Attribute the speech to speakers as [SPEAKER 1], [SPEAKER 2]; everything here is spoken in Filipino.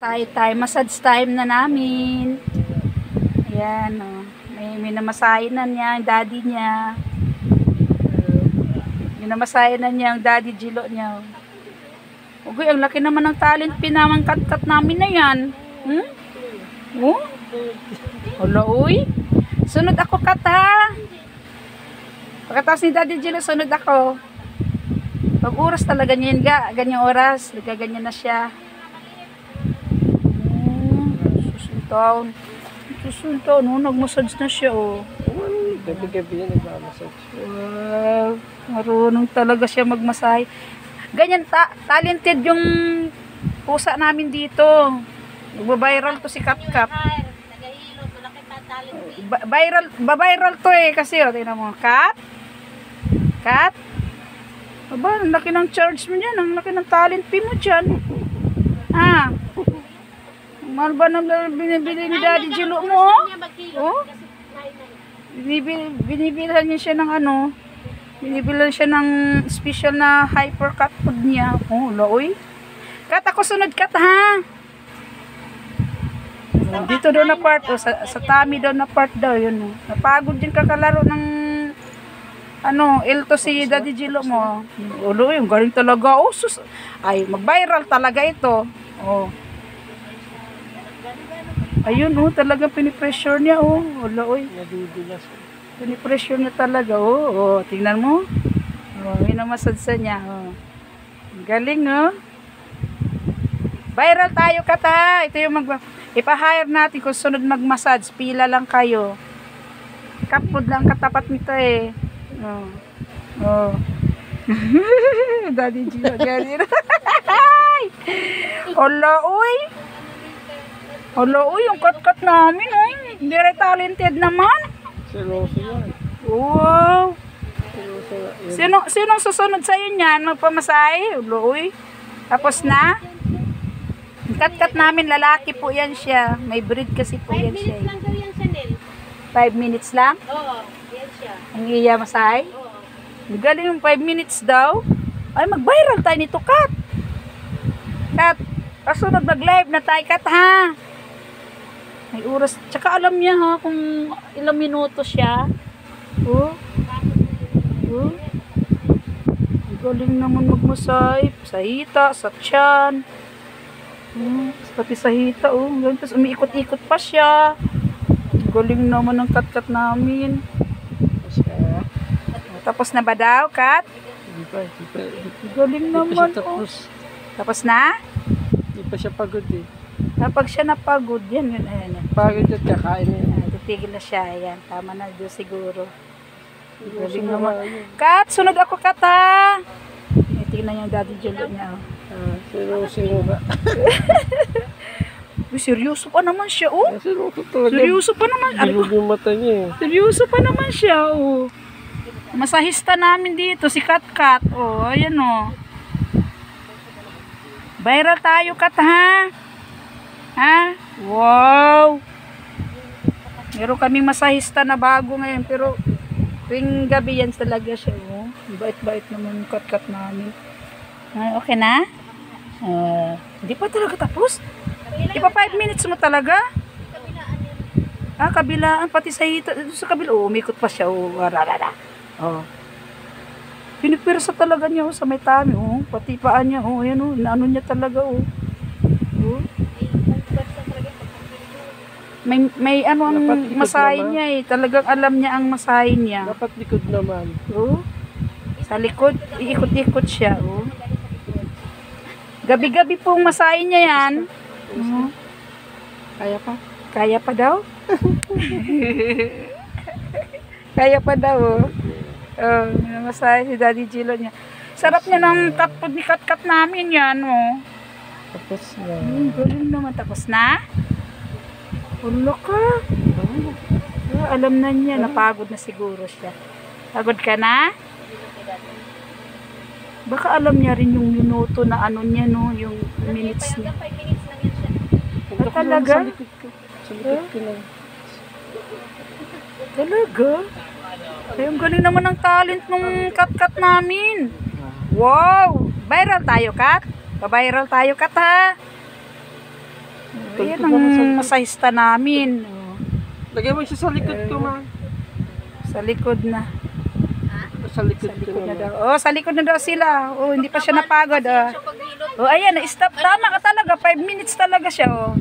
[SPEAKER 1] Tayo, massage time na namin. Ayan, oh. May namasahin na niya, ang daddy niya. May namasahin na niya, ang daddy Gilo niya. Ugoy, ang laki naman ng talent pinamang kat-kat namin na yan. Hmm? Oh? Hala, uy. Sunod ako, kat, ha? Pagkatapos ni daddy Gilo, sunod ako. Pag oras talaga niya yun, ganyang oras. Ganyan na siya. Susuntaw, no? Nag-massage na siya, oh.
[SPEAKER 2] Gabi-gabi yan, nagmamassage.
[SPEAKER 1] Wow, marunong talaga siya magmasahe. Ganyan, talented yung pusa namin dito. Nagbabiral to si Kat-Kat. Viral to eh, kasi, oh, tingnan mo, Kat? Aba, ang laki ng charge mo dyan, ang laki ng talent fee mo dyan. Ah, mahal ba nang binibili ni Daddy Gilo mo? Oh? Binibilhan niya siya ng ano, binibilhan siya ng special na hyper cat food niya. Oh, laoy. Kat, ako sunod, Kat, ha? Dito daw na part, oh, sa tummy daw na part daw, yun. Oh. Napagod din kakalaro ng ano, Elto si Daddy Gilo mo. Ulo, yung galing talaga. Oh, ay, mag-viral talaga ito. Oh. Ayun, oh, talagang pinipressure niya, oh. Wala, oy.
[SPEAKER 2] Nadudulas.
[SPEAKER 1] Pinipressure niya talaga, oh. Oh, tingnan mo. Oh, minamasadsa niya, oh. Galing, oh. Viral tayo, kata. Ito yung ipa-hire natin kung sunod mag-massage. Pila lang kayo. Kapod lang katapat nito, eh. Oh. Oh. Daddy Gilo, ganyan. Wala, oy. Hala, uy, yung kat-kat namin, uy. Hindi rin talented naman.
[SPEAKER 2] Seryoso yan.
[SPEAKER 1] Wow.
[SPEAKER 2] Seryoso yan.
[SPEAKER 1] Sinong susunod sa'yo niyan? Magpamasahe? Hala, uy. Tapos na? Yung kat-kat namin, lalaki po yan siya. May breed kasi po yan siya.
[SPEAKER 3] 5 minutes lang daw yan, Chanel.
[SPEAKER 1] 5 minutes lang?
[SPEAKER 3] Oo, yan siya.
[SPEAKER 1] Ang iya masahe?
[SPEAKER 3] Oo.
[SPEAKER 1] Galing yung 5 minutes daw. Ay, mag-viral tayo nito, Kat. Kat, kasunod mag-live na tayo, Kat, ha? May oras. Tsaka alam niya, ha, kung ilang minuto siya. Oh. Oh. Galing naman magmasahe. Sa hita, sa tiyan. Pati sa hita, oh. Tapos umiikot-ikot pa siya. Galing naman ng kat-kat namin. Tapos na ba daw, Kat?
[SPEAKER 2] Hindi pa.
[SPEAKER 1] Galing naman, oh. Tapos na?
[SPEAKER 2] Hindi pa siya pagod, eh.
[SPEAKER 1] Kapag siya napagod, yan. Ayan.
[SPEAKER 2] Pagod at kakain niya.
[SPEAKER 1] Titigil na siya. Ayan. Tama na doon siguro.
[SPEAKER 2] Galing naman.
[SPEAKER 1] Kat, sunod ako, Kat, ha? Tingnan yung Daddy Gilo niya, oh.
[SPEAKER 2] Seryoso ba?
[SPEAKER 1] Uy, seryoso pa naman siya, oh.
[SPEAKER 2] Seryoso talaga.
[SPEAKER 1] Seryoso pa naman.
[SPEAKER 2] Bilog yung mata niya, eh.
[SPEAKER 1] Seryoso pa naman siya, oh. Masahista namin dito, si Kat-Kat. Oh, ayan, oh. Viral tayo, Kat, ha? Ha? Wow! Meron kaming masahista na bago ngayon, pero tuwing gabi yan talaga siya, oh. Bait-bait naman yung kat-kat namin. Okay na? Hindi pa talaga tapos? Di pa 5 minutes mo talaga? Kabilaan, pati sa hita. Sa kabila, oh, umikot pa siya, oh. Oh. Pinipirsa talaga niya, oh, sa may tummy, oh. Pati paan niya, oh, yan, oh. Inaano niya talaga, oh. Oh. May ano ang masahe niya, eh. Talagang alam niya ang masahe niya.
[SPEAKER 2] Dapat likod naman.
[SPEAKER 1] Oh. Sa likod, iikot-ikot siya, oh. Gabi-gabi pong masahe niya yan. Oh.
[SPEAKER 2] Kaya pa?
[SPEAKER 1] Kaya pa daw? Kaya pa daw, oh. Oh, masahe si Daddy Gilo niya. Sarap niya ng cat food ni Kat-Kat namin yan, oh.
[SPEAKER 2] Tapos na.
[SPEAKER 1] Galing naman. Tapos na? Ulo ka. Alam na niya. Napagod na siguro siya. Pagod ka na? Baka alam niya rin yung minuto na ano niya, no? Yung minutes niya.
[SPEAKER 3] 5 minutes lang yan siya.
[SPEAKER 1] Talaga?
[SPEAKER 2] Sa likod ko lang.
[SPEAKER 1] Talaga? Ay, ang galing naman ng talent ng Kat-Kat namin. Wow! Viral tayo, Kat. Pa-viral tayo, Kat, ha? Oh, yan ang masahista namin. Oh,
[SPEAKER 2] Lagyan mo siya sa likod ko, ma'am.
[SPEAKER 1] sa likod na.
[SPEAKER 2] Sa likod
[SPEAKER 1] Sa
[SPEAKER 2] ko
[SPEAKER 1] likod na
[SPEAKER 2] naman.
[SPEAKER 1] daw. Oh, sa likod na daw sila. Oh, hindi pa siya napagod.
[SPEAKER 3] Siya paghilot.
[SPEAKER 1] Oh, ayan, na-stop. Tama ka talaga. 5 minutes talaga siya, oh.